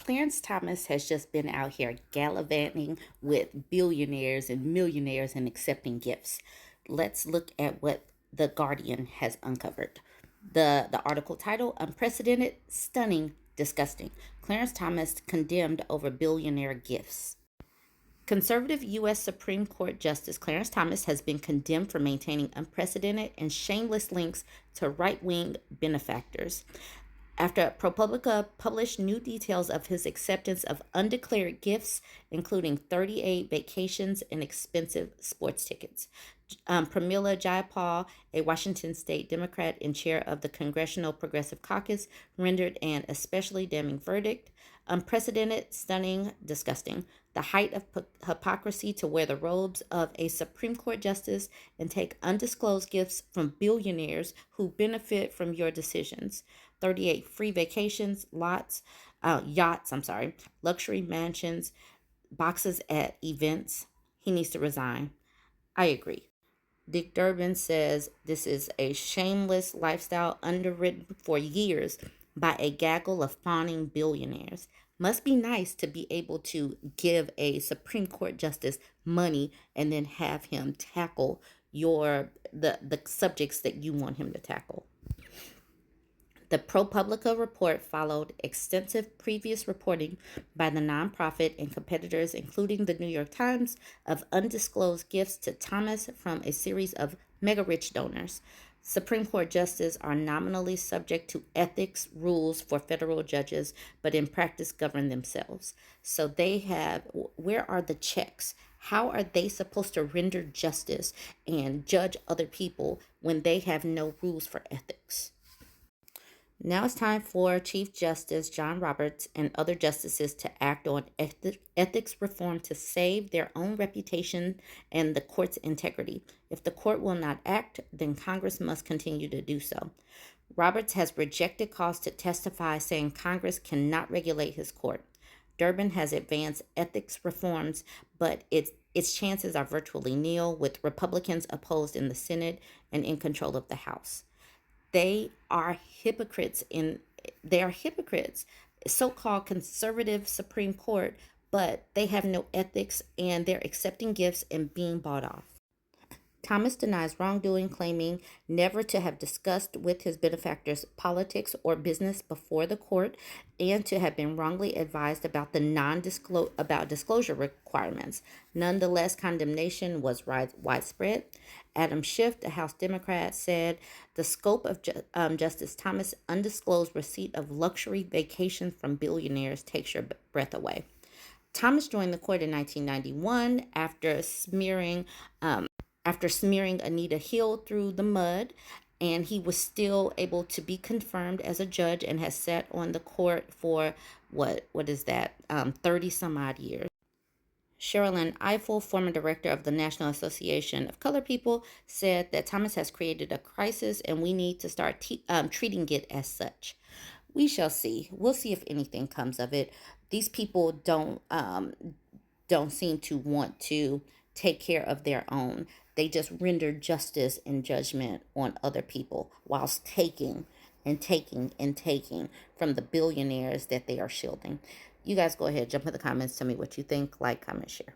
Clarence Thomas has just been out here gallivanting with billionaires and millionaires and accepting gifts. Let's look at what The Guardian has uncovered. The article title: Unprecedented, Stunning, Disgusting. Clarence Thomas condemned over billionaire gifts. Conservative U.S. Supreme Court Justice Clarence Thomas has been condemned for maintaining unprecedented and shameless links to right wing benefactors after ProPublica published new details of his acceptance of undeclared gifts, including 38 vacations and expensive sports tickets. Pramila Jayapal, a Washington state Democrat and chair of the Congressional Progressive Caucus, rendered an especially damning verdict: unprecedented, stunning, disgusting. The height of hypocrisy to wear the robes of a Supreme Court justice and take undisclosed gifts from billionaires who benefit from your decisions. 38 free vacations, yachts, luxury mansions, boxes at events. He needs to resign. I agree. Dick Durbin says this is a shameless lifestyle underwritten for years by a gaggle of fawning billionaires. Must be nice to be able to give a Supreme Court justice money and then have him tackle the subjects that you want him to tackle. The ProPublica report followed extensive previous reporting by the nonprofit and competitors, including the New York Times, of undisclosed gifts to Thomas from a series of mega-rich donors. Supreme Court justices are nominally subject to ethics rules for federal judges, but in practice govern themselves. So where are the checks? How are they supposed to render justice and judge other people when they have no rules for ethics? Now it's time for Chief Justice John Roberts and other justices to act on ethics reform to save their own reputation and the court's integrity. If the court will not act, then Congress must continue to do so. Roberts has rejected calls to testify, saying Congress cannot regulate his court. Durbin has advanced ethics reforms, but its chances are virtually nil, with Republicans opposed in the Senate and in control of the House. They are hypocrites so-called conservative Supreme Court, but they have no ethics and they're accepting gifts and being bought off. Thomas denies wrongdoing, claiming never to have discussed with his benefactors politics or business before the court, and to have been wrongly advised about disclosure requirements. Nonetheless, condemnation was widespread. Adam Schiff, a House Democrat, said the scope of Justice Thomas' undisclosed receipt of luxury vacations from billionaires takes your breath away. Thomas joined the court in 1991 after smearing Anita Hill through the mud, and he was still able to be confirmed as a judge and has sat on the court for what is that, 30 some odd years. Sherilyn Ifill, former director of the National Association of Colored People, said that Thomas has created a crisis and we need to start treating it as such. We shall see. We'll see if anything comes of it. These people don't seem to want to take care of their own. They just render justice and judgment on other people whilst taking and taking and taking from the billionaires that they are shielding. You guys go ahead, jump in the comments, tell me what you think, like, comment, share.